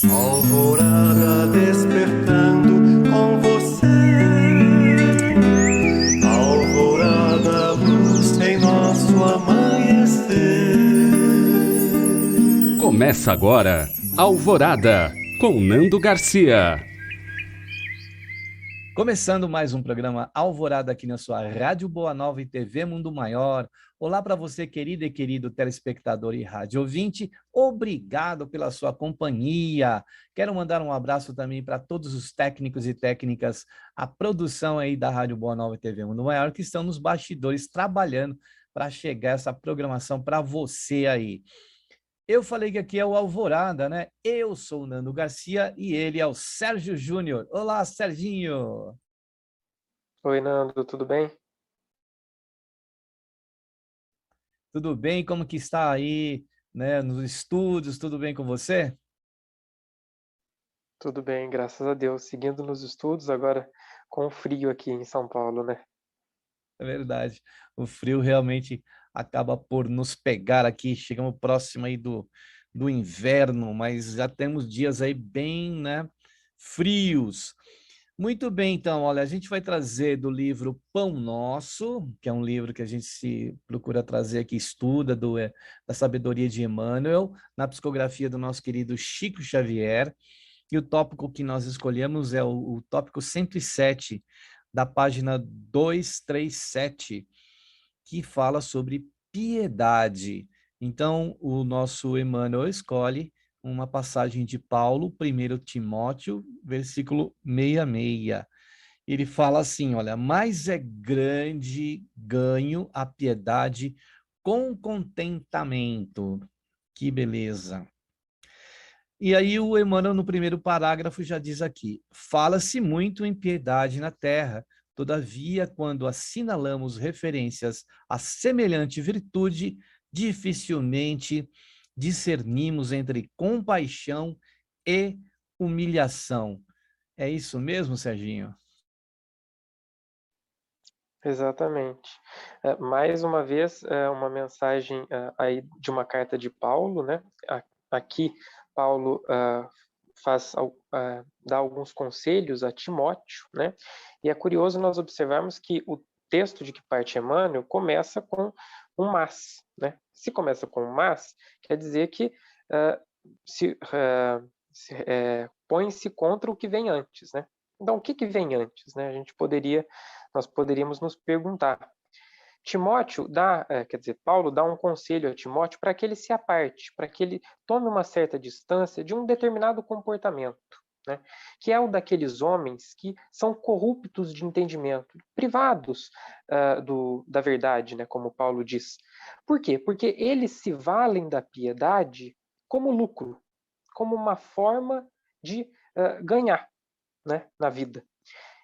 Alvorada despertando com você. Alvorada, luz em nosso amanhecer. Começa agora, Alvorada, com Nando Garcia. Começando mais um programa Alvorada aqui na sua Rádio Boa Nova e TV Mundo Maior. Olá para você, querido e querido telespectador e rádio ouvinte. Obrigado pela sua companhia. Quero mandar um abraço também para todos os técnicos e técnicas, a produção aí da Rádio Boa Nova e TV Mundo Maior, que estão nos bastidores trabalhando para chegar essa programação para você aí. Eu falei que aqui é o Alvorada, né? Eu sou o Nando Garcia e ele é o Sérgio Júnior. Olá, Serginho! Oi, Nando, tudo bem? Tudo bem? Como que está aí, né, nos estúdios? Tudo bem com você? Tudo bem, graças a Deus. Seguindo nos estudos, agora com o frio aqui em São Paulo, né? É verdade. O frio realmente acaba por nos pegar aqui. Chegamos próximo aí do inverno, mas já temos dias aí bem, né, frios. Muito bem, então, olha, a gente vai trazer do livro Pão Nosso, que é um livro que a gente se procura trazer aqui, estuda da sabedoria de Emmanuel, na psicografia do nosso querido Chico Xavier, e o tópico que nós escolhemos é o tópico 107, da página 237, que fala sobre piedade. Então, o nosso Emmanuel escolhe uma passagem de Paulo, 1 Timóteo, versículo 66. Ele fala assim, olha, mais é grande ganho a piedade com contentamento. Que beleza. E aí o Emmanuel, no primeiro parágrafo, já diz aqui, fala-se muito em piedade na terra, todavia, quando assinalamos referências a semelhante virtude, dificilmente discernimos entre compaixão e humilhação. É isso mesmo, Serginho? Exatamente. Mais uma vez, uma mensagem aí de uma carta de Paulo, né? Aqui, Paulo dá alguns conselhos a Timóteo, né? E é curioso nós observarmos que o texto de que parte Emmanuel começa com um mas, né? Se começa com um mas, quer dizer que põe-se contra o que vem antes, né? Então, o que vem antes, né? Nós poderíamos nos perguntar. Paulo dá um conselho a Timóteo para que ele se aparte, para que ele tome uma certa distância de um determinado comportamento, né? Que é o daqueles homens que são corruptos de entendimento, privados da verdade, né? Como Paulo diz. Por quê? Porque eles se valem da piedade como lucro, como uma forma de ganhar, né, na vida.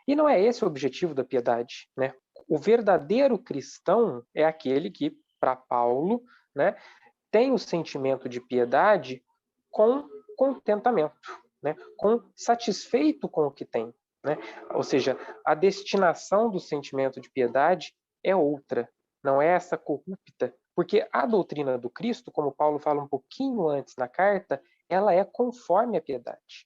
E não é esse o objetivo da piedade, né? O verdadeiro cristão é aquele que, para Paulo, né, tem o sentimento de piedade com contentamento, né? Com satisfeito com o que tem, né? Ou seja, a destinação do sentimento de piedade é outra, não é essa corrupta, porque a doutrina do Cristo, como Paulo fala um pouquinho antes na carta, ela é conforme a piedade.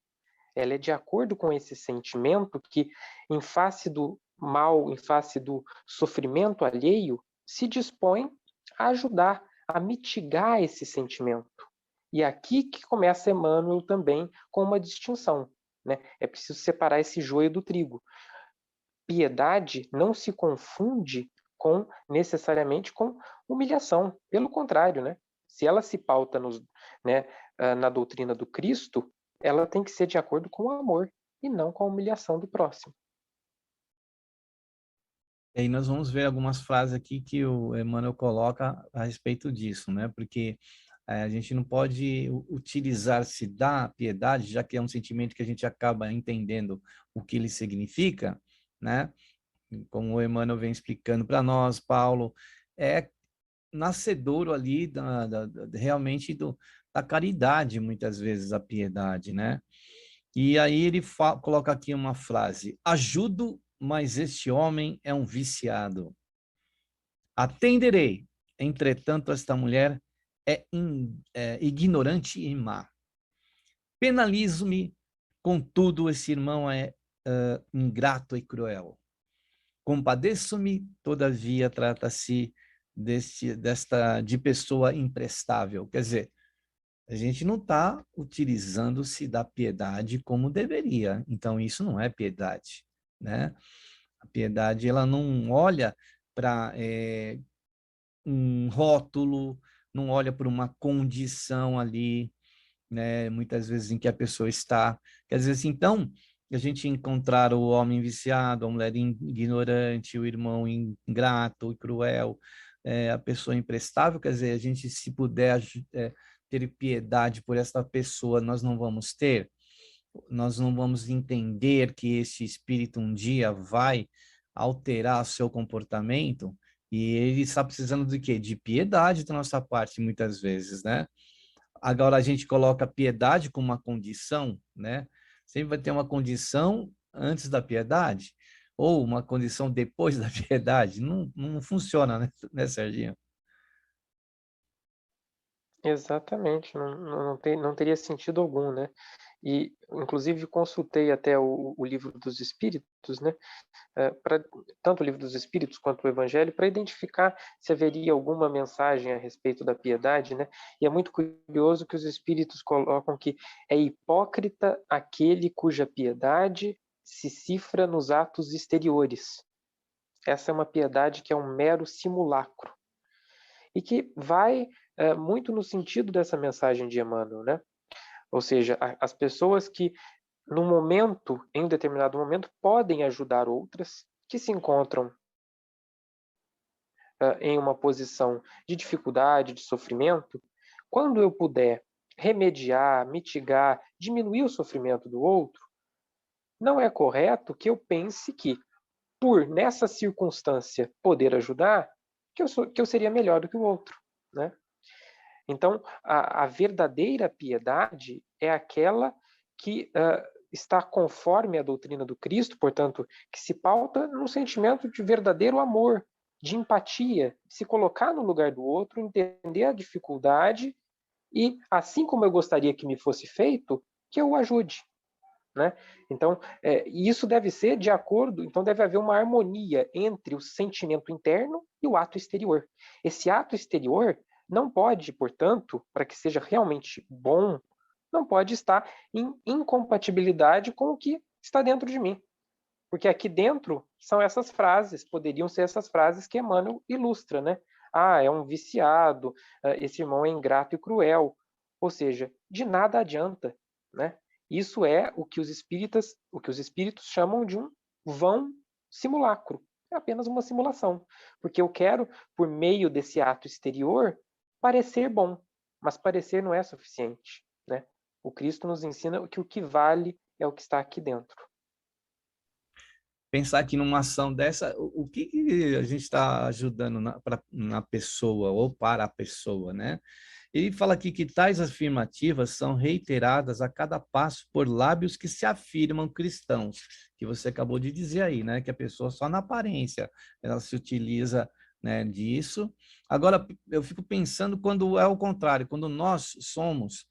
Ela é de acordo com esse sentimento que, em face do mal, em face do sofrimento alheio, se dispõe a ajudar, a mitigar esse sentimento. E aqui que começa Emmanuel também com uma distinção, né? É preciso separar esse joio do trigo. Piedade não se confunde necessariamente com humilhação. Pelo contrário, né? Se ela se pauta né, na doutrina do Cristo, ela tem que ser de acordo com o amor e não com a humilhação do próximo. E aí nós vamos ver algumas frases aqui que o Emmanuel coloca a respeito disso, né? Porque a gente não pode utilizar-se da piedade, já que é um sentimento que a gente acaba entendendo o que ele significa, né? Como o Emmanuel vem explicando para nós, Paulo, é nascedouro ali realmente da caridade, muitas vezes, a piedade, né? E aí ele coloca aqui uma frase: ajudo, mas este homem é um viciado. Atenderei, entretanto, esta mulher é ignorante e má. Penalizo-me, contudo, esse irmão é ingrato e cruel. Compadeço-me, todavia trata-se de pessoa imprestável. Quer dizer, a gente não está utilizando-se da piedade como deveria. Então, isso não é piedade, né? A piedade, ela não olha para um rótulo, não olha para uma condição ali, né? Muitas vezes em que a pessoa está. Quer dizer assim, então, a gente encontrar o homem viciado, a mulher ignorante, o irmão ingrato e cruel, a pessoa imprestável, quer dizer, a gente, se puder ter piedade por essa pessoa, nós não vamos ter, nós não vamos entender que esse espírito um dia vai alterar seu comportamento, e ele está precisando de quê? De piedade da nossa parte, muitas vezes, né? Agora a gente coloca piedade como uma condição, né? Sempre vai ter uma condição antes da piedade, ou uma condição depois da piedade. Não funciona, né, Serginho? Exatamente, não teria sentido algum, né? E, inclusive, consultei até o Livro dos Espíritos, né? Tanto o Livro dos Espíritos quanto o Evangelho, para identificar se haveria alguma mensagem a respeito da piedade, né? E é muito curioso que os Espíritos colocam que é hipócrita aquele cuja piedade se cifra nos atos exteriores. Essa é uma piedade que é um mero simulacro. E que vai muito no sentido dessa mensagem de Emmanuel, né? Ou seja, as pessoas que, em um determinado momento, podem ajudar outras que se encontram em uma posição de dificuldade, de sofrimento, quando eu puder remediar, mitigar, diminuir o sofrimento do outro, não é correto que eu pense que, por nessa circunstância poder ajudar, que eu seria melhor do que o outro, né? Então, a verdadeira piedade é aquela que está conforme a doutrina do Cristo, portanto, que se pauta no sentimento de verdadeiro amor, de empatia, se colocar no lugar do outro, entender a dificuldade e, assim como eu gostaria que me fosse feito, que eu o ajude, né? Então, isso deve ser de acordo, então deve haver uma harmonia entre o sentimento interno e o ato exterior. Esse ato exterior não pode, portanto, para que seja realmente bom, não pode estar em incompatibilidade com o que está dentro de mim. Porque aqui dentro são essas frases, poderiam ser essas frases que Emmanuel ilustra, né? Ah, é um viciado, esse irmão é ingrato e cruel. Ou seja, de nada adianta, né? Isso é o que os espíritos chamam de um vão simulacro. É apenas uma simulação. Porque eu quero, por meio desse ato exterior, parecer bom. Mas parecer não é suficiente, né? O Cristo nos ensina que o que vale é o que está aqui dentro. Pensar aqui numa ação dessa, o que a gente está ajudando na pessoa ou para a pessoa, né? Ele fala aqui que tais afirmativas são reiteradas a cada passo por lábios que se afirmam cristãos, que você acabou de dizer aí, né? Que a pessoa só na aparência ela se utiliza, né, disso. Agora, eu fico pensando quando é o contrário, quando nós somos,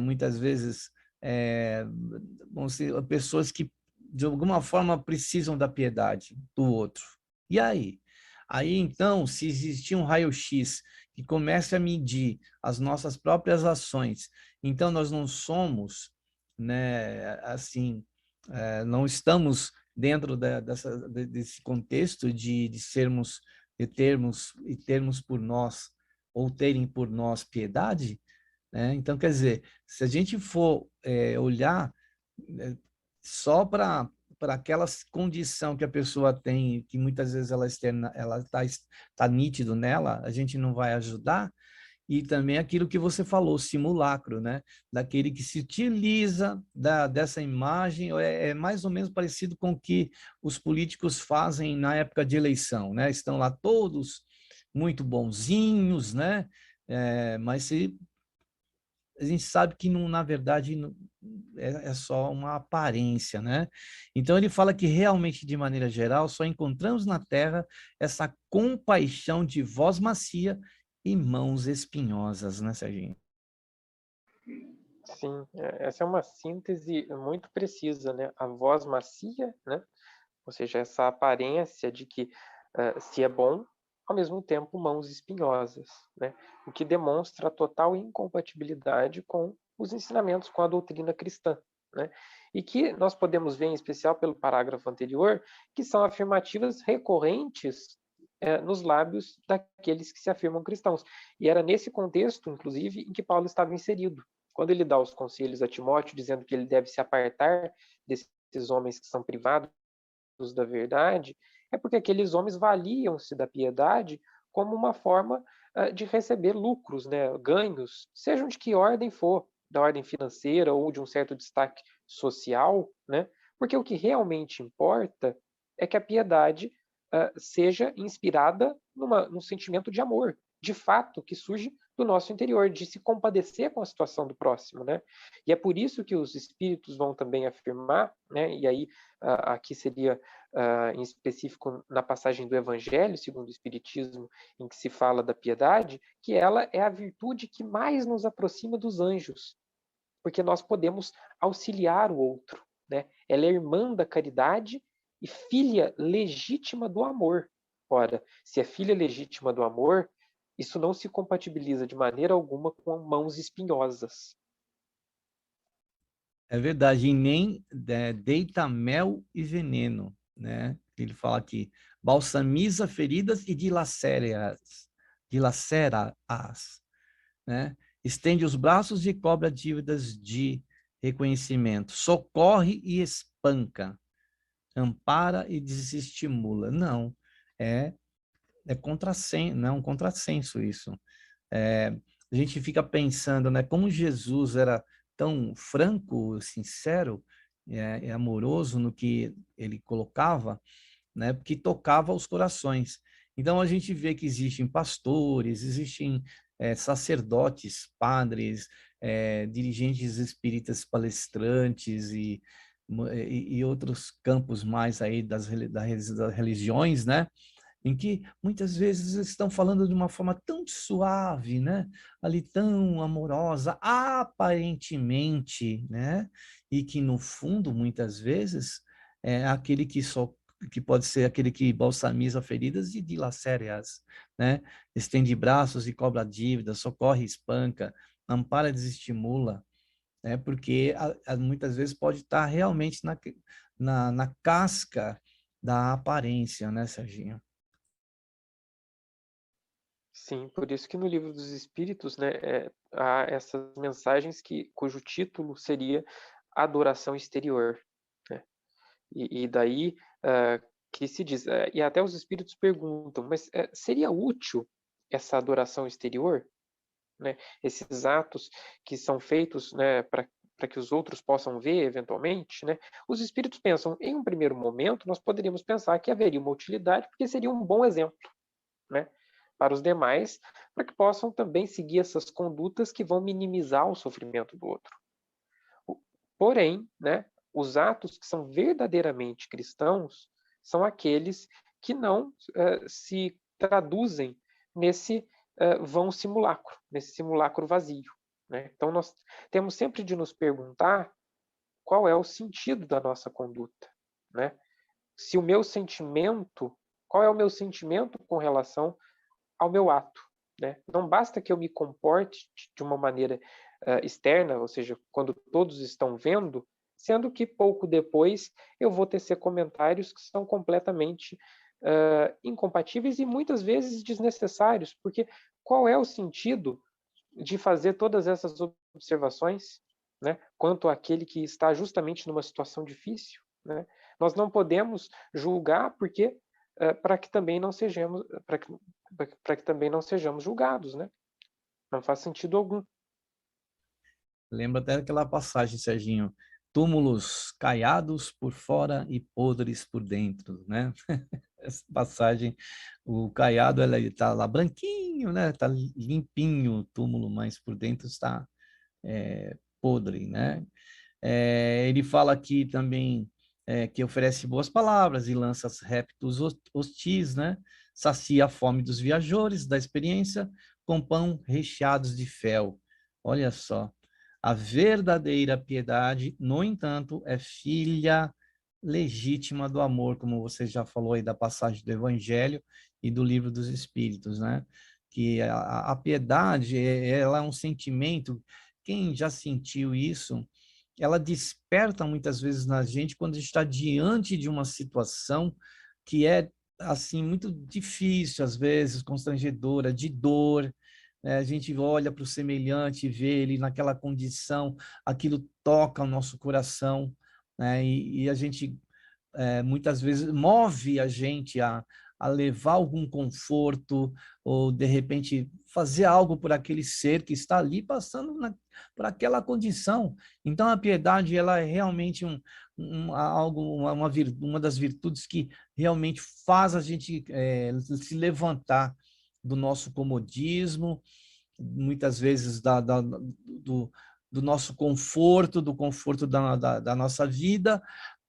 muitas vezes, vamos dizer, pessoas que de alguma forma precisam da piedade do outro. E aí? Aí, então, se existir um raio-x que comece a medir as nossas próprias ações, então nós não somos, né, assim, não estamos dentro desse contexto de sermos, de termos por nós, ou terem por nós piedade, né? Então, quer dizer, se a gente for olhar só para aquela condição que a pessoa tem, que muitas vezes ela externa, ela está nítido nela, a gente não vai ajudar. E também aquilo que você falou, simulacro, né? Daquele que se utiliza dessa imagem, é mais ou menos parecido com o que os políticos fazem na época de eleição, né? Estão lá todos muito bonzinhos, né? Mas se a gente sabe que, não, na verdade, é só uma aparência, né? Então, ele fala que realmente, de maneira geral, só encontramos na terra essa compaixão de voz macia e mãos espinhosas, né, Serginho? Sim, essa é uma síntese muito precisa, né? A voz macia, né? Ou seja, essa aparência de que se é bom, ao mesmo tempo mãos espinhosas, né? O que demonstra a total incompatibilidade com os ensinamentos, com a doutrina cristã, né? E que nós podemos ver, em especial pelo parágrafo anterior, que são afirmativas recorrentes nos lábios daqueles que se afirmam cristãos. E era nesse contexto, inclusive, em que Paulo estava inserido. Quando ele dá os conselhos a Timóteo, dizendo que ele deve se apartar desses homens que são privados da verdade, é porque aqueles homens valiam-se da piedade como uma forma de receber lucros, né, ganhos, sejam de que ordem for, da ordem financeira ou de um certo destaque social, né, porque o que realmente importa é que a piedade seja inspirada num sentimento de amor, de fato, que surge do nosso interior, de se compadecer com a situação do próximo, né? E é por isso que os espíritos vão também afirmar, né? E aí aqui seria em específico na passagem do Evangelho, segundo o Espiritismo, em que se fala da piedade, que ela é a virtude que mais nos aproxima dos anjos, porque nós podemos auxiliar o outro, né? Ela é irmã da caridade e filha legítima do amor. Ora, se é filha legítima do amor, isso não se compatibiliza de maneira alguma com mãos espinhosas. É verdade, e nem deita mel e veneno, né? Ele fala aqui, balsamiza feridas e dilacera-as, né? Estende os braços e cobra dívidas de reconhecimento, socorre e espanca, ampara e desestimula. Não, é, é contrassenso, não é um contrassenso isso. É, a gente fica pensando, né, como Jesus era tão franco, sincero e amoroso no que ele colocava, né, porque tocava os corações. Então a gente vê que existem pastores, existem sacerdotes, padres, dirigentes espíritas, palestrantes e outros campos mais aí das religiões, né? Em que muitas vezes estão falando de uma forma tão suave, né? Ali tão amorosa, aparentemente, né? E que no fundo, muitas vezes, é aquele que pode ser aquele que balsamiza feridas e dilacera-as, né? Estende braços e cobra dívidas, socorre e espanca, ampara e desestimula, né? Porque muitas vezes pode estar realmente na casca da aparência, né, Serginho? Sim, por isso que no Livro dos Espíritos, né, há essas mensagens cujo título seria Adoração Exterior, né? E daí que se diz, e até os espíritos perguntam, mas seria útil essa adoração exterior, né? Esses atos que são feitos, né, para que os outros possam ver eventualmente, né? Os espíritos pensam, em um primeiro momento, nós poderíamos pensar que haveria uma utilidade, porque seria um bom exemplo, né, para os demais, para que possam também seguir essas condutas que vão minimizar o sofrimento do outro. Porém, né, os atos que são verdadeiramente cristãos são aqueles que não se traduzem nesse vão simulacro, nesse simulacro vazio, né? Então, nós temos sempre de nos perguntar qual é o sentido da nossa conduta, né? Se o meu sentimento, qual é o meu sentimento com relação ao meu ato, né? Não basta que eu me comporte de uma maneira externa, ou seja, quando todos estão vendo, sendo que pouco depois eu vou tecer comentários que são completamente incompatíveis e muitas vezes desnecessários, porque qual é o sentido de fazer todas essas observações, né, quanto àquele que está justamente numa situação difícil, né? Nós não podemos julgar porque para que também não sejamos para que também não sejamos julgados, né? Não faz sentido algum. Lembra até aquela passagem, Serginho, túmulos caiados por fora e podres por dentro, né? Essa passagem, o caiado ele está lá branquinho, né? Está limpinho o túmulo, mas por dentro está podre, né? Ele fala aqui também que oferece boas palavras e lança réptos hostis, né? Sacia a fome dos viajores da experiência com pão recheados de fel. Olha só. A verdadeira piedade, no entanto, é filha legítima do amor, como você já falou aí da passagem do Evangelho e do Livro dos Espíritos, né? Que a piedade, ela é um sentimento, quem já sentiu isso, ela desperta muitas vezes na gente quando a gente está diante de uma situação que é, assim, muito difícil, às vezes, constrangedora, de dor, né? A gente olha para o semelhante e vê ele naquela condição, aquilo toca o nosso coração, né? E a gente muitas vezes move a gente a levar algum conforto ou, de repente, fazer algo por aquele ser que está ali passando por aquela condição. Então, a piedade, ela é realmente algo, uma das virtudes que realmente faz a gente se levantar do nosso comodismo, muitas vezes do nosso conforto, do conforto da nossa vida,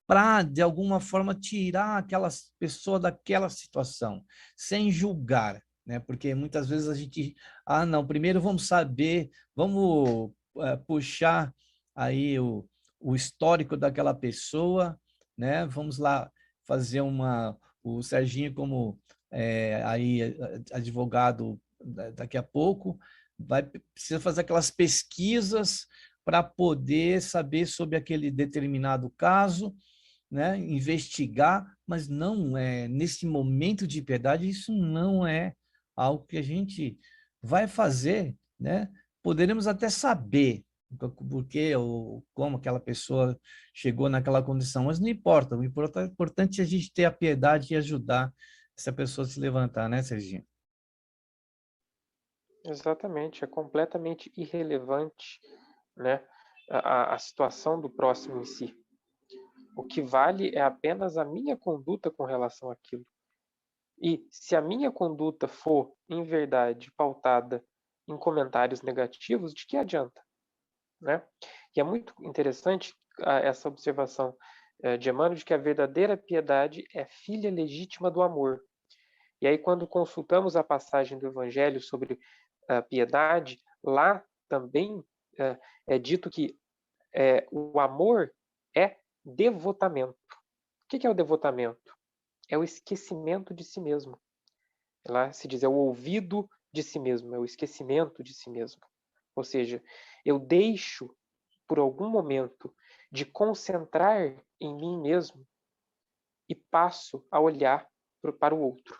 para, de alguma forma, tirar aquela pessoa daquela situação, sem julgar, né? Porque muitas vezes a gente, não, primeiro vamos saber, vamos puxar aí o histórico daquela pessoa, né? Vamos lá fazer o Serginho como aí advogado daqui a pouco, precisa fazer aquelas pesquisas para poder saber sobre aquele determinado caso, né, investigar, mas não é nesse momento de piedade, isso não é algo que a gente vai fazer, né? Poderemos até saber por que ou como aquela pessoa chegou naquela condição, mas não importa, o importante é a gente ter a piedade e ajudar essa pessoa a se levantar, né, Serginho? Exatamente, é completamente irrelevante, né, a situação do próximo em si. O que vale é apenas a minha conduta com relação àquilo. E se a minha conduta for, em verdade, pautada em comentários negativos, de que adianta, né? E é muito interessante essa observação de Emmanuel de que a verdadeira piedade é filha legítima do amor. E aí, quando consultamos a passagem do Evangelho sobre a piedade, lá também é dito que o amor é devotamento. O que é o devotamento? É o esquecimento de si mesmo. Lá se diz, é o ouvido de si mesmo, é o esquecimento de si mesmo. Ou seja, eu deixo, por algum momento, de concentrar em mim mesmo e passo a olhar para o outro,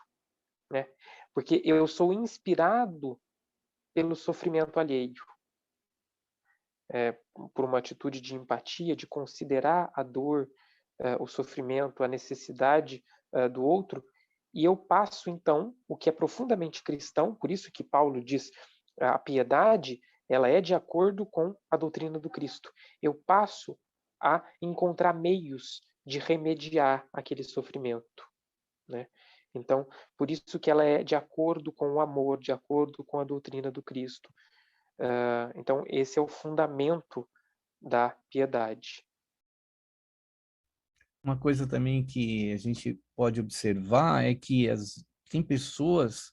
né? Porque eu sou inspirado pelo sofrimento alheio, por uma atitude de empatia, de considerar a dor, o sofrimento, a necessidade do outro, e eu passo, então, o que é profundamente cristão, por isso que Paulo diz a piedade, ela é de acordo com a doutrina do Cristo. Eu passo a encontrar meios de remediar aquele sofrimento, né? Então, por isso que ela é de acordo com o amor, de acordo com a doutrina do Cristo. Então, esse é o fundamento da piedade. Uma coisa também que a gente pode observar é que tem pessoas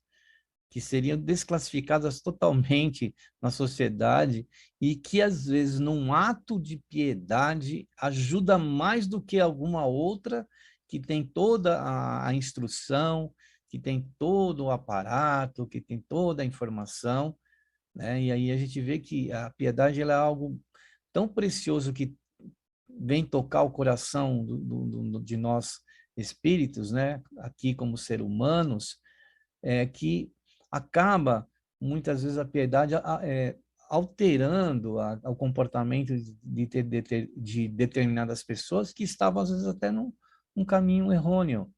que seriam desclassificadas totalmente na sociedade e que, às vezes, num ato de piedade, ajuda mais do que alguma outra que tem toda a instrução, que tem todo o aparato, que tem toda a informação, né? E aí a gente vê que a piedade ela é algo tão precioso que vem tocar o coração de nós espíritos, né? Aqui como ser humanos, que acaba, muitas vezes, a piedade alterando o comportamento de determinadas pessoas que estavam, às vezes, até num caminho errôneo.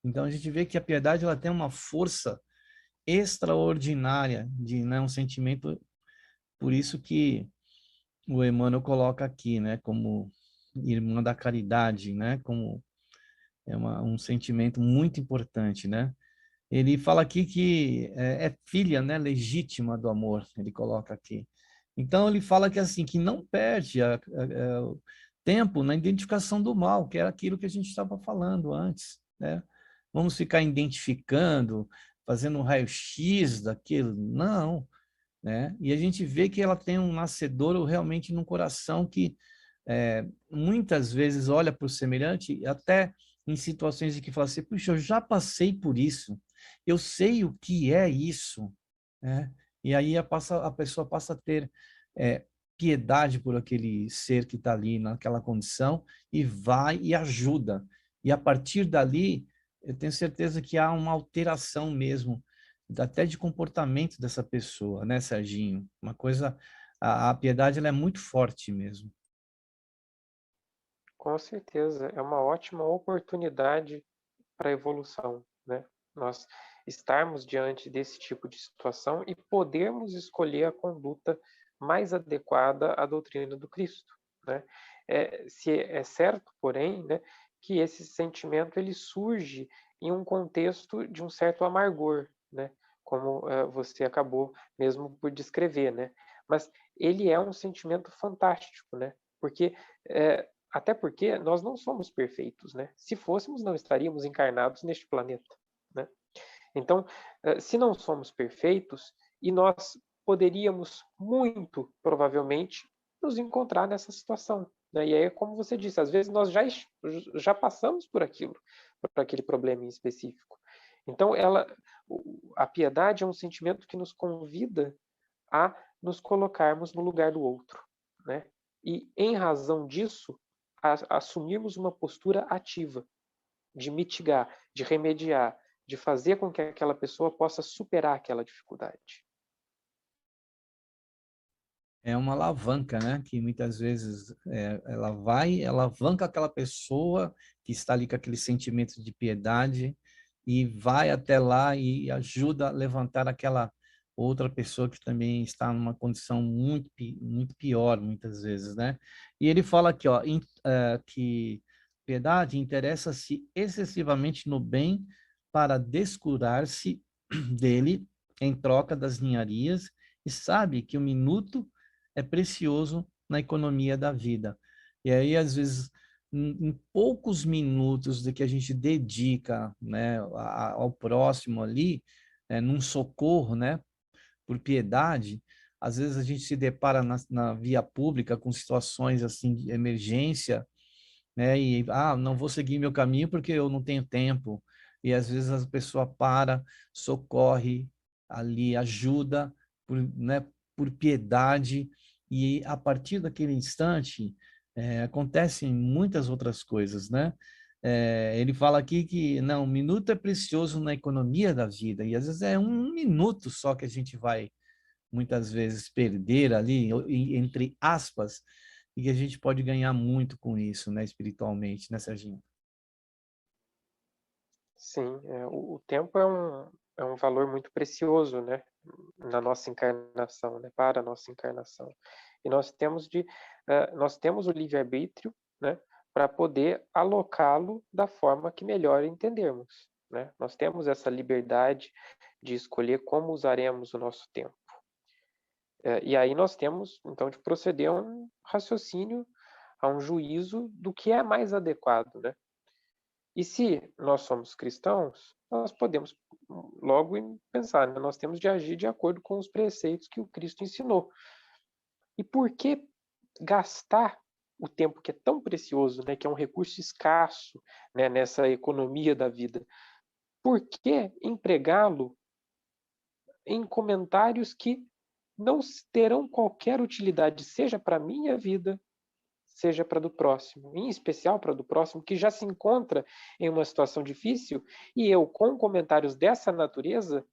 Então, a gente vê que a piedade ela tem uma força extraordinária, né, um sentimento, por isso que o Emmanuel coloca aqui, né, como irmã da caridade, né, como um sentimento muito importante, né? Ele fala aqui que é filha, né, legítima do amor, ele coloca aqui. Então, ele fala que assim, que não perde o tempo na identificação do mal, que era aquilo que a gente estava falando antes, né? Vamos ficar identificando, fazendo um raio-x daquilo? Não. né? E a gente vê que ela tem um nascedouro realmente num coração que muitas vezes olha para o semelhante, até em situações de que fala assim, puxa, eu já passei por isso, eu sei o que é isso, né? E aí a pessoa passa a ter piedade por aquele ser que está ali naquela condição e vai e ajuda. E a partir dali, eu tenho certeza que há uma alteração mesmo, até de comportamento dessa pessoa, né, Serginho? Uma coisa, a piedade ela é muito forte mesmo. Com certeza, é uma ótima oportunidade para a evolução, né? Nós estarmos diante desse tipo de situação e podermos escolher a conduta mais adequada à doutrina do Cristo, né? Se é certo, porém, né, que esse sentimento ele surge em um contexto de um certo amargor, né? Como você acabou mesmo por descrever, né? Mas ele é um sentimento fantástico, né? Porque até porque nós não somos perfeitos, né? Se fôssemos, não estaríamos encarnados neste planeta, né? Então, se não somos perfeitos, e nós poderíamos muito provavelmente nos encontrar nessa situação, né? E aí, como você disse, às vezes nós já passamos por aquilo, por aquele problema em específico. Então, a piedade é um sentimento que nos convida a nos colocarmos no lugar do outro, né? E, em razão disso, assumirmos uma postura ativa, de mitigar, de remediar, de fazer com que aquela pessoa possa superar aquela dificuldade. É uma alavanca, né? Que muitas vezes ela vai, alavanca aquela pessoa que está ali com aquele sentimento de piedade e vai até lá e ajuda a levantar aquela outra pessoa que também está numa condição muito, muito pior, muitas vezes, né? E ele fala aqui, ó, que piedade interessa-se excessivamente no bem para descurar-se dele em troca das ninharias e sabe que o minuto é precioso na economia da vida. E aí, às vezes, em poucos minutos de que a gente dedica, né, ao próximo ali, num socorro, né, por piedade, às vezes a gente se depara na via pública com situações assim de emergência, né, e não vou seguir meu caminho porque eu não tenho tempo. E às vezes a pessoa para, socorre ali, ajuda por, né, por piedade, e a partir daquele instante acontecem muitas outras coisas, né? Ele fala aqui que não, um minuto é precioso na economia da vida, e às vezes é um minuto só que a gente vai muitas vezes perder ali, entre aspas, e que a gente pode ganhar muito com isso, né, espiritualmente, né, Serginho? Sim, o tempo é um valor muito precioso, né, na nossa encarnação, né, para a nossa encarnação. E nós temos o livre-arbítrio, né, para poder alocá-lo da forma que melhor entendermos, né? Nós temos essa liberdade de escolher como usaremos o nosso tempo. E aí nós temos, então, de proceder a um raciocínio, a um juízo do que é mais adequado, né? E se nós somos cristãos, nós podemos logo pensar, né? Nós temos de agir de acordo com os preceitos que o Cristo ensinou. E por que gastar o tempo que é tão precioso, né, que é um recurso escasso, né, nessa economia da vida? Por que empregá-lo em comentários que não terão qualquer utilidade, seja para a minha vida, seja para a do próximo, em especial para a do próximo, que já se encontra em uma situação difícil, e eu, com comentários dessa natureza,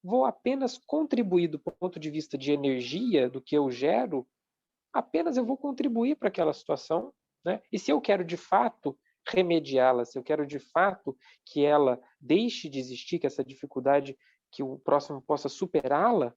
vou apenas contribuir do ponto de vista de energia, do que eu gero, apenas eu vou contribuir para aquela situação, né? E se eu quero de fato remediá-la, se eu quero de fato que ela deixe de existir, que essa dificuldade, que o próximo possa superá-la,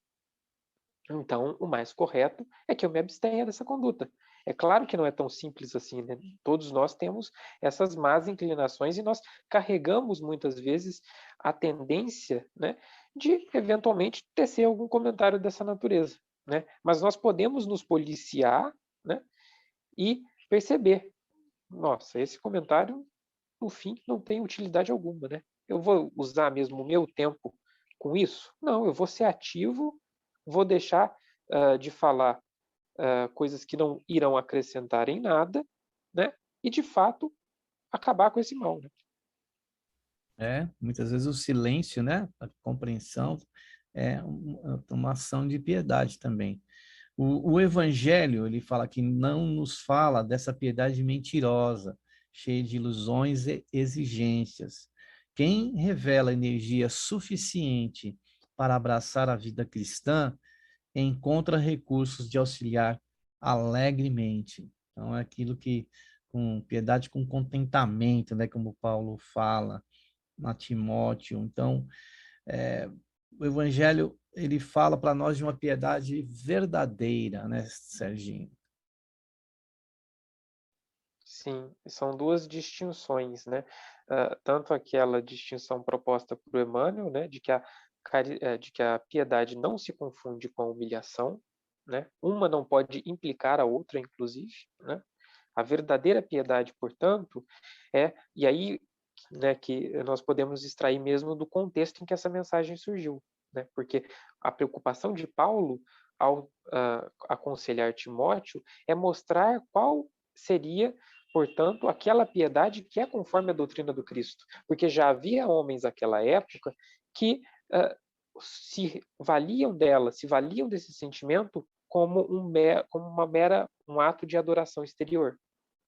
então o mais correto é que eu me abstenha dessa conduta. É claro que não é tão simples assim, né? Todos nós temos essas más inclinações e nós carregamos muitas vezes a tendência, né, de eventualmente tecer algum comentário dessa natureza, né? Mas nós podemos nos policiar, né, e perceber, nossa, esse comentário no fim não tem utilidade alguma, né? Eu vou usar mesmo o meu tempo com isso? Não, eu vou ser ativo, vou deixar de falar coisas que não irão acrescentar em nada, né? E, de fato, acabar com esse mal, né? Muitas vezes o silêncio, né, a compreensão é uma ação de piedade também. O Evangelho, ele fala que não nos fala dessa piedade mentirosa, cheia de ilusões e exigências. Quem revela energia suficiente para abraçar a vida cristã encontra recursos de auxiliar alegremente. Então, é aquilo que, com piedade, com contentamento, né, como Paulo fala a Timóteo. Então, o Evangelho ele fala para nós de uma piedade verdadeira, né, Serginho? Sim, são duas distinções, né? Tanto aquela distinção proposta por Emmanuel, né, de que a piedade não se confunde com a humilhação, né? Uma não pode implicar a outra, inclusive, né? A verdadeira piedade, portanto, e aí, né, que nós podemos extrair mesmo do contexto em que essa mensagem surgiu, né? Porque a preocupação de Paulo ao aconselhar Timóteo é mostrar qual seria, portanto, aquela piedade que é conforme a doutrina do Cristo, porque já havia homens naquela época que se valiam dela, se valiam desse sentimento como um ato de adoração exterior,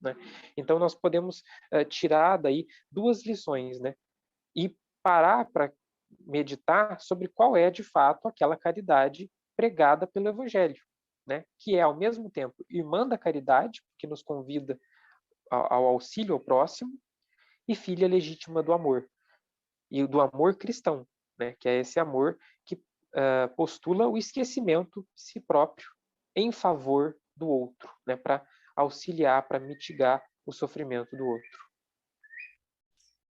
né? Então nós podemos tirar daí duas lições, né? E parar para meditar sobre qual é de fato aquela caridade pregada pelo Evangelho, né? Que é ao mesmo tempo irmã da caridade, que nos convida ao auxílio ao próximo, e filha legítima do amor, e do amor cristão, né? Que é esse amor que postula o esquecimento de si próprio em favor do outro, né? Para auxiliar, para mitigar o sofrimento do outro.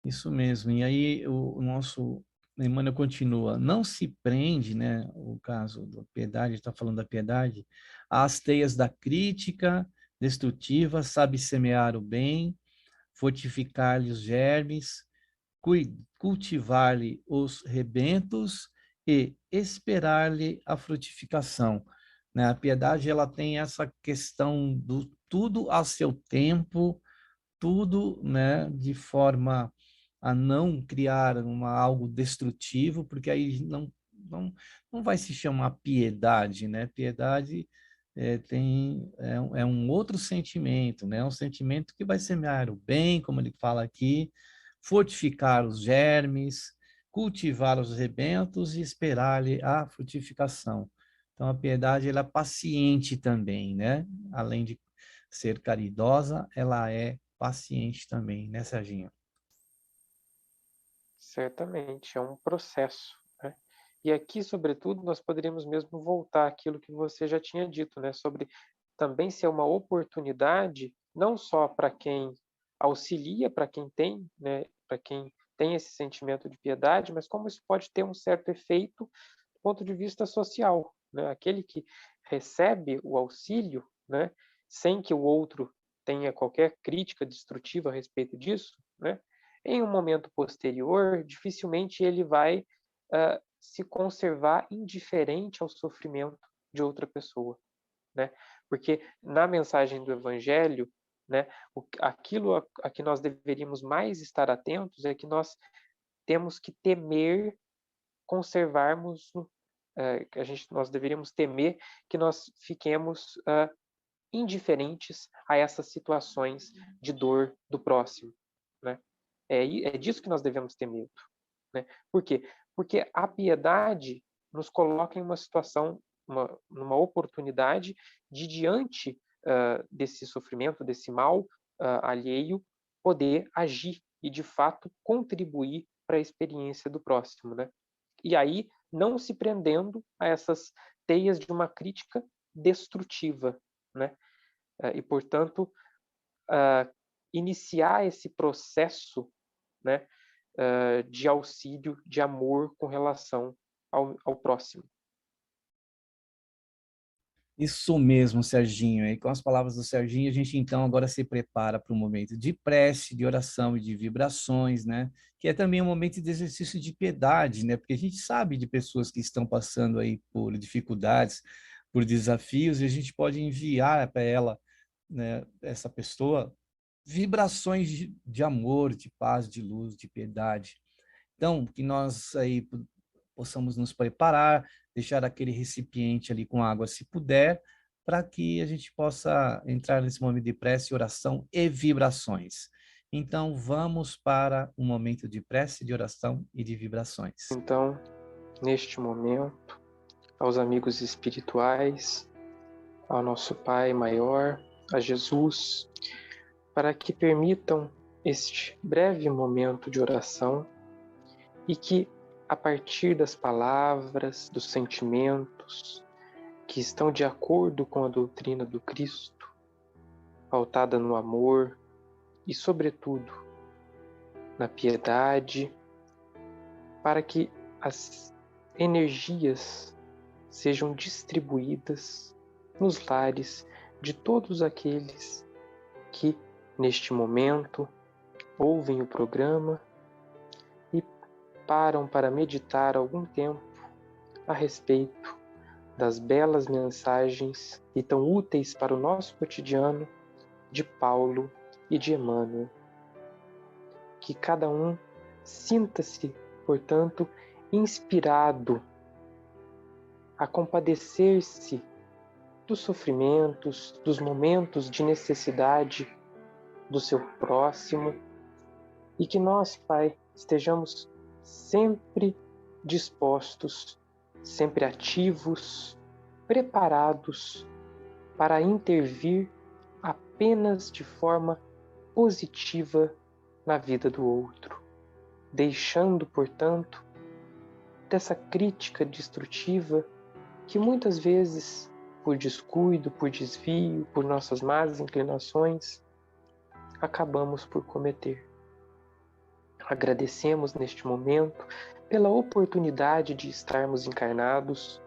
Isso mesmo. E aí o nosso Emmanuel continua, não se prende, né, o caso da piedade, está falando da piedade, às teias da crítica destrutiva, sabe semear o bem, fortificar-lhe os germes, cultivar-lhe os rebentos e esperar-lhe a frutificação. Né? A piedade ela tem essa questão do tudo a seu tempo, tudo, né, de forma a não criar algo destrutivo, porque aí não vai se chamar piedade, né? Piedade é um outro sentimento, né? Um sentimento que vai semear o bem, como ele fala aqui, fortificar os germes, cultivar os rebentos e esperar-lhe a frutificação. Então, a piedade ela é paciente também, né? Além de ser caridosa, ela é paciente também, né, Serginho? Certamente, é um processo, né? E aqui, sobretudo, nós poderíamos mesmo voltar àquilo que você já tinha dito, né? Sobre também ser uma oportunidade, não só para quem auxilia, para quem tem, né? Para quem tem esse sentimento de piedade, mas como isso pode ter um certo efeito do ponto de vista social, né? Aquele que recebe o auxílio, né? Sem que o outro tenha qualquer crítica destrutiva a respeito disso, né? Em um momento posterior, dificilmente ele vai se conservar indiferente ao sofrimento de outra pessoa, né? Porque na mensagem do Evangelho, né, aquilo a que nós deveríamos mais estar atentos é que nós temos que temer conservarmos, nós deveríamos temer que nós fiquemos indiferentes a essas situações de dor do próximo, né? É disso que nós devemos ter medo, né? Por quê? Porque a piedade nos coloca em uma situação, numa oportunidade de, diante desse sofrimento, desse mal alheio, poder agir e, de fato, contribuir para a experiência do próximo, né? E aí, não se prendendo a essas teias de uma crítica destrutiva, né? E, portanto, iniciar esse processo, né, de auxílio, de amor com relação ao próximo. Isso mesmo, Serginho. E com as palavras do Serginho, a gente então agora se prepara para um momento de prece, de oração e de vibrações, né? Que é também um momento de exercício de piedade, né? Porque a gente sabe de pessoas que estão passando aí por dificuldades, por desafios, e a gente pode enviar para ela, né, essa pessoa, vibrações de amor, de paz, de luz, de piedade. Então, que nós aí possamos nos preparar, deixar aquele recipiente ali com água, se puder, para que a gente possa entrar nesse momento de prece, oração e vibrações. Então, vamos para um momento de prece, de oração e de vibrações. Então, neste momento, aos amigos espirituais, ao nosso Pai maior, a Jesus, para que permitam este breve momento de oração e que, a partir das palavras, dos sentimentos que estão de acordo com a doutrina do Cristo, pautada no amor e, sobretudo, na piedade, para que as energias sejam distribuídas nos lares de todos aqueles que, neste momento, ouvem o programa e param para meditar algum tempo a respeito das belas mensagens e tão úteis para o nosso cotidiano de Paulo e de Emmanuel. Que cada um sinta-se, portanto, inspirado a compadecer-se dos sofrimentos, dos momentos de necessidade do seu próximo, e que nós, Pai, estejamos sempre dispostos, sempre ativos, preparados para intervir apenas de forma positiva na vida do outro, deixando, portanto, dessa crítica destrutiva que muitas vezes, por descuido, por desvio, por nossas más inclinações, acabamos por cometer. Agradecemos neste momento pela oportunidade de estarmos encarnados,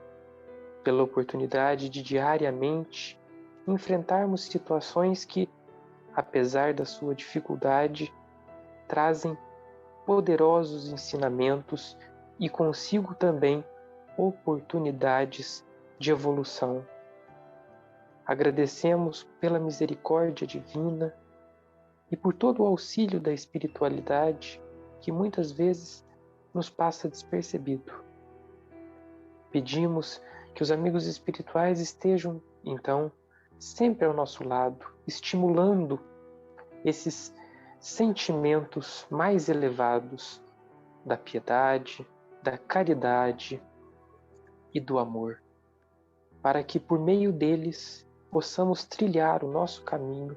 pela oportunidade de diariamente enfrentarmos situações que, apesar da sua dificuldade, trazem poderosos ensinamentos e consigo também oportunidades de evolução. Agradecemos pela misericórdia divina e por todo o auxílio da espiritualidade que muitas vezes nos passa despercebido. Pedimos que os amigos espirituais estejam, então, sempre ao nosso lado, estimulando esses sentimentos mais elevados da piedade, da caridade e do amor, para que por meio deles possamos trilhar o nosso caminho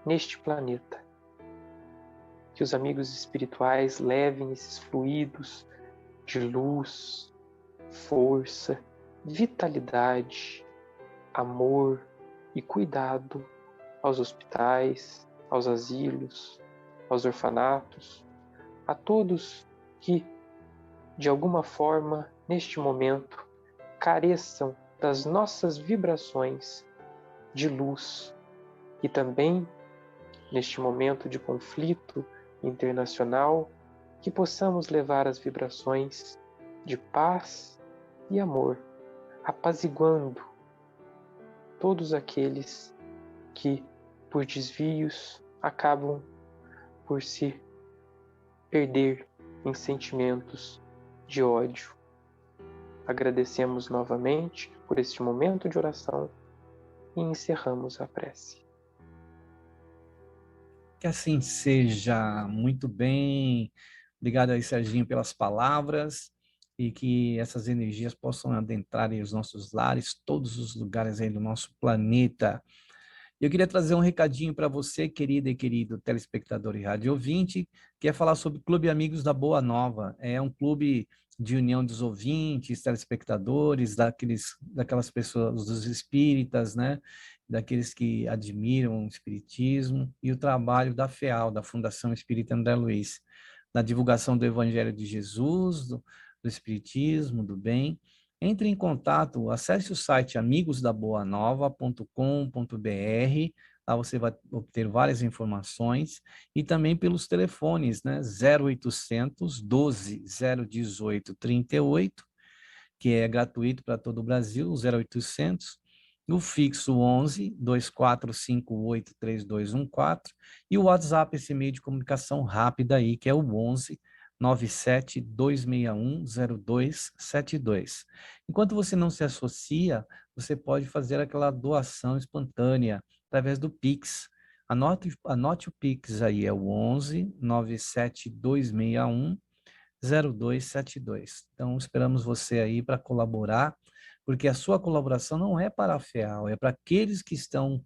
neste planeta. Que os amigos espirituais levem esses fluidos de luz, força, vitalidade, amor e cuidado aos hospitais, aos asilos, aos orfanatos, a todos que, de alguma forma, neste momento, careçam das nossas vibrações de luz e também, neste momento de conflito internacional, que possamos levar as vibrações de paz e amor, apaziguando todos aqueles que, por desvios, acabam por se perder em sentimentos de ódio. Agradecemos novamente por este momento de oração e encerramos a prece. Que assim seja. Muito bem. Obrigado aí, Serginho, pelas palavras, e que essas energias possam adentrar em os nossos lares, todos os lugares aí do nosso planeta. Eu queria trazer um recadinho para você, querida e querido telespectador e rádio ouvinte, que é falar sobre o Clube Amigos da Boa Nova. É um clube de união dos ouvintes, telespectadores, daquelas pessoas, dos espíritas, né? Daqueles que admiram o espiritismo e o trabalho da FEAL, da Fundação Espírita André Luiz, na divulgação do Evangelho de Jesus, do espiritismo, do bem. Entre em contato, acesse o site amigosdaboanova.com.br, lá você vai obter várias informações, e também pelos telefones, né, 0800 12 018 38 que é gratuito para todo o Brasil, o 0800, o fixo 11 2458 3214 e o WhatsApp, esse meio de comunicação rápida aí, que é o 11 97 261 0272. Enquanto você não se associa, você pode fazer aquela doação espontânea através do Pix. Anote o Pix aí, é o 11 97 261 0272. Então, esperamos você aí para colaborar, porque a sua colaboração não é para a FEAL, é para aqueles que estão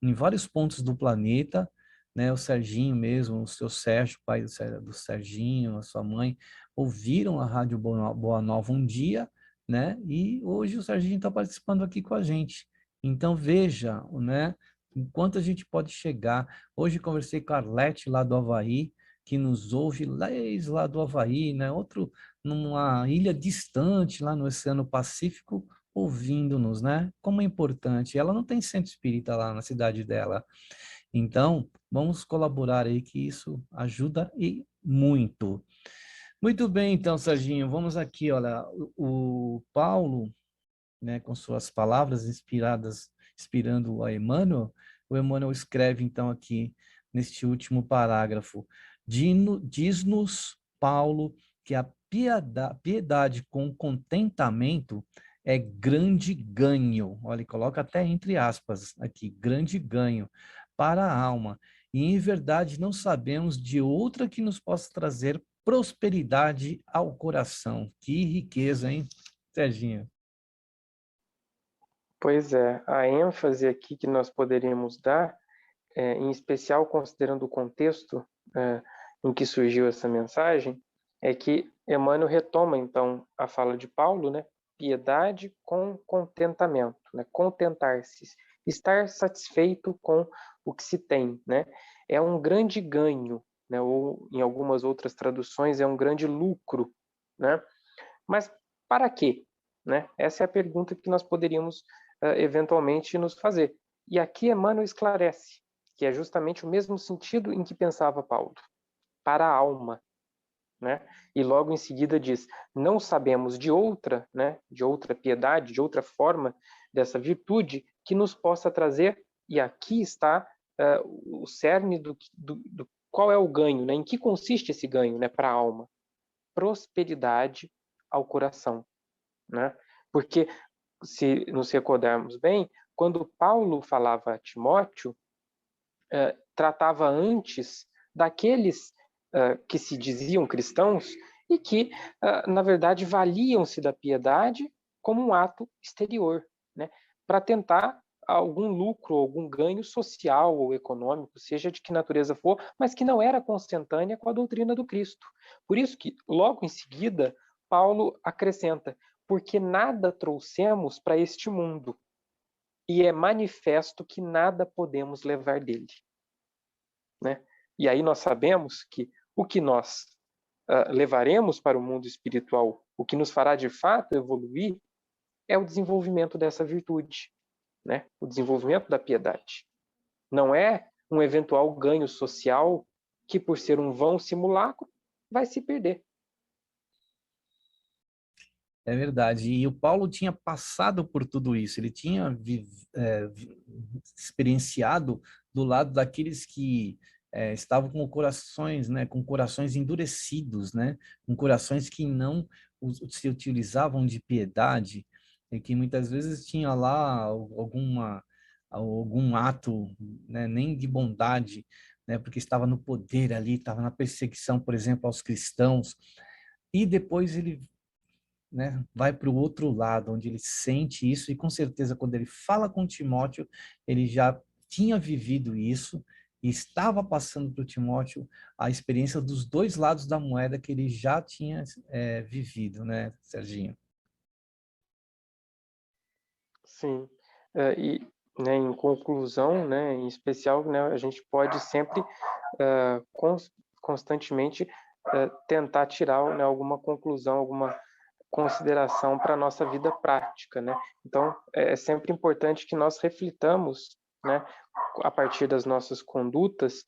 em vários pontos do planeta, né? O Serginho mesmo, o seu Sérgio, pai do Serginho, a sua mãe, ouviram a Rádio Boa Nova um dia, né? E hoje o Serginho está participando aqui com a gente. Então, veja, né? Enquanto a gente pode chegar. Hoje conversei com a Arlete lá do Havaí, que nos ouve lá do Havaí, né? Outro numa ilha distante lá no Oceano Pacífico, ouvindo-nos, né? Como é importante. Ela não tem centro espírita lá na cidade dela. Então, vamos colaborar aí que isso ajuda e muito. Muito bem, então, Serginho, vamos aqui, olha, o Paulo, né, com suas palavras inspirando a Emmanuel, o Emmanuel escreve então aqui neste último parágrafo: diz-nos Paulo que a piedade com contentamento é grande ganho. Olha, coloca até entre aspas aqui, grande ganho para a alma. E em verdade não sabemos de outra que nos possa trazer prosperidade ao coração. Que riqueza, hein, Serginho? Pois é, a ênfase aqui que nós poderíamos dar, em especial considerando o contexto em que surgiu essa mensagem, é que Emmanuel retoma, então, a fala de Paulo, né? Piedade com contentamento, né? Contentar-se, estar satisfeito com o que se tem, né? É um grande ganho, né? Ou, em algumas outras traduções, é um grande lucro, né? Mas para quê? Né? Essa é a pergunta que nós poderíamos eventualmente nos fazer. E aqui Emmanuel esclarece que é justamente o mesmo sentido em que pensava Paulo, para a alma. Né? E logo em seguida diz, não sabemos de outra, né, de outra piedade, de outra forma dessa virtude que nos possa trazer, e aqui está o cerne do qual é o ganho, né? Em que consiste esse ganho, né, para a alma? Prosperidade ao coração. Né? Porque, se nos recordarmos bem, quando Paulo falava a Timóteo, tratava antes daqueles que se diziam cristãos e que, na verdade, valiam-se da piedade como um ato exterior, né? Para tentar algum lucro, algum ganho social ou econômico, seja de que natureza for, mas que não era consentânea com a doutrina do Cristo. Por isso que, logo em seguida, Paulo acrescenta, porque nada trouxemos para este mundo, e é manifesto que nada podemos levar dele. Né? E aí nós sabemos que o que nós levaremos para o mundo espiritual, o que nos fará de fato evoluir, é o desenvolvimento dessa virtude, né? O desenvolvimento da piedade. Não é um eventual ganho social que, por ser um vão simulacro, vai se perder. É verdade. E o Paulo tinha passado por tudo isso. Ele tinha experienciado do lado daqueles que estavam com corações, né, com corações endurecidos, né, com corações que não se utilizavam de piedade e que muitas vezes tinha lá algum ato, né, nem de bondade, né, porque estava no poder ali, estava na perseguição, por exemplo, aos cristãos. E depois ele, né, vai para o outro lado, onde ele sente isso, e com certeza quando ele fala com Timóteo, ele já tinha vivido isso, e estava passando para o Timóteo a experiência dos dois lados da moeda que ele já tinha vivido, né, Serginho? Sim. E, né, em conclusão, né, em especial, né, a gente pode sempre constantemente tentar tirar, né, alguma conclusão, alguma consideração para a nossa vida prática, né? Então, é sempre importante que nós reflitamos, né, a partir das nossas condutas,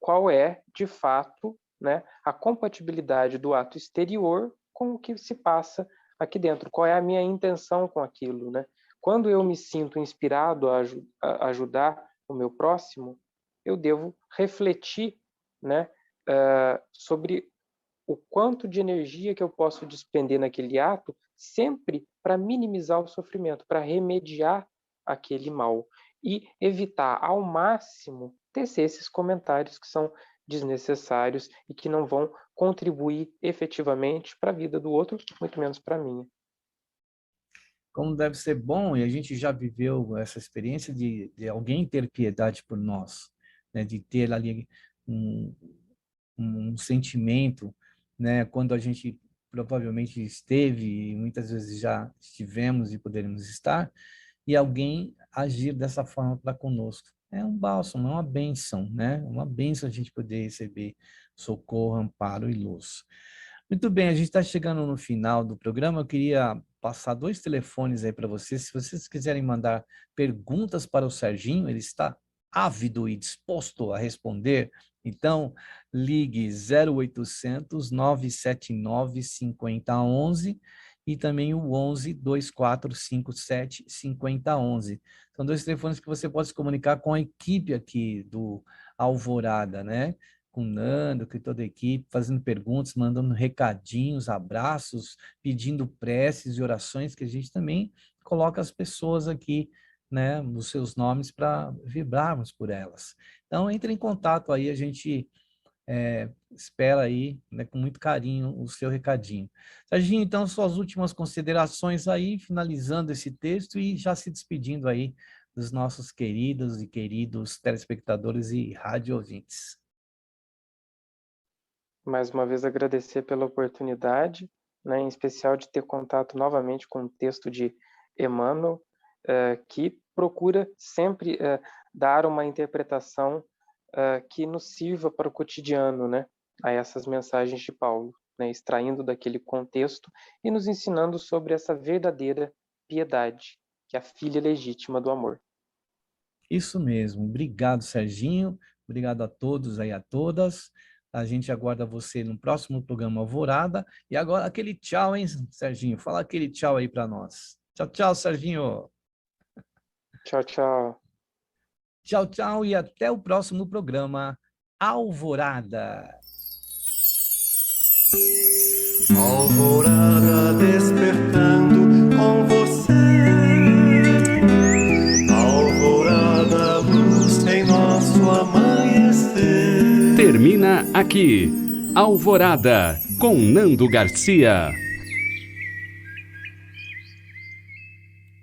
qual é, de fato, né, a compatibilidade do ato exterior com o que se passa aqui dentro, qual é a minha intenção com aquilo, né? Quando eu me sinto inspirado a ajudar o meu próximo, eu devo refletir, né, sobre o quanto de energia que eu posso despender naquele ato, sempre para minimizar o sofrimento, para remediar aquele mal e evitar ao máximo tecer esses comentários que são desnecessários e que não vão contribuir efetivamente para a vida do outro, muito menos para a minha. Como deve ser bom, e a gente já viveu essa experiência de alguém ter piedade por nós, né? De ter ali um sentimento, né? Quando a gente provavelmente esteve, e muitas vezes já estivemos e poderemos estar, e alguém agir dessa forma para conosco. É um bálsamo, é uma bênção, né? Uma bênção a gente poder receber socorro, amparo e luz. Muito bem, a gente está chegando no final do programa. Eu queria passar 2 telefones aí para vocês. Se vocês quiserem mandar perguntas para o Serginho, ele está ávido e disposto a responder. Então, ligue 0800 979 5011 e também o 11 2457 5011. São 2 telefones que você pode se comunicar com a equipe aqui do Alvorada, né? Com o Nando, com toda a equipe, fazendo perguntas, mandando recadinhos, abraços, pedindo preces e orações, que a gente também coloca as pessoas aqui, né, os seus nomes para vibrarmos por elas. Então, entre em contato aí, a gente espera aí, né, com muito carinho, o seu recadinho. Serginho, então, suas últimas considerações aí, finalizando esse texto e já se despedindo aí dos nossos queridos e queridos telespectadores e rádio ouvintes. Mais uma vez agradecer pela oportunidade, né, em especial de ter contato novamente com o texto de Emmanuel, que procura sempre dar uma interpretação que nos sirva para o cotidiano, né, a essas mensagens de Paulo, né, extraindo daquele contexto e nos ensinando sobre essa verdadeira piedade, que é a filha legítima do amor. Isso mesmo. Obrigado, Serginho. Obrigado a todos aí, a todas. A gente aguarda você no próximo programa Alvorada. E agora aquele tchau, hein, Serginho? Fala aquele tchau aí para nós. Tchau, tchau, Serginho. Tchau, tchau. Tchau, tchau e até o próximo programa Alvorada. Alvorada despertando com você. Alvorada, luz em nosso amanhecer. Termina aqui, Alvorada, com Nando Garcia.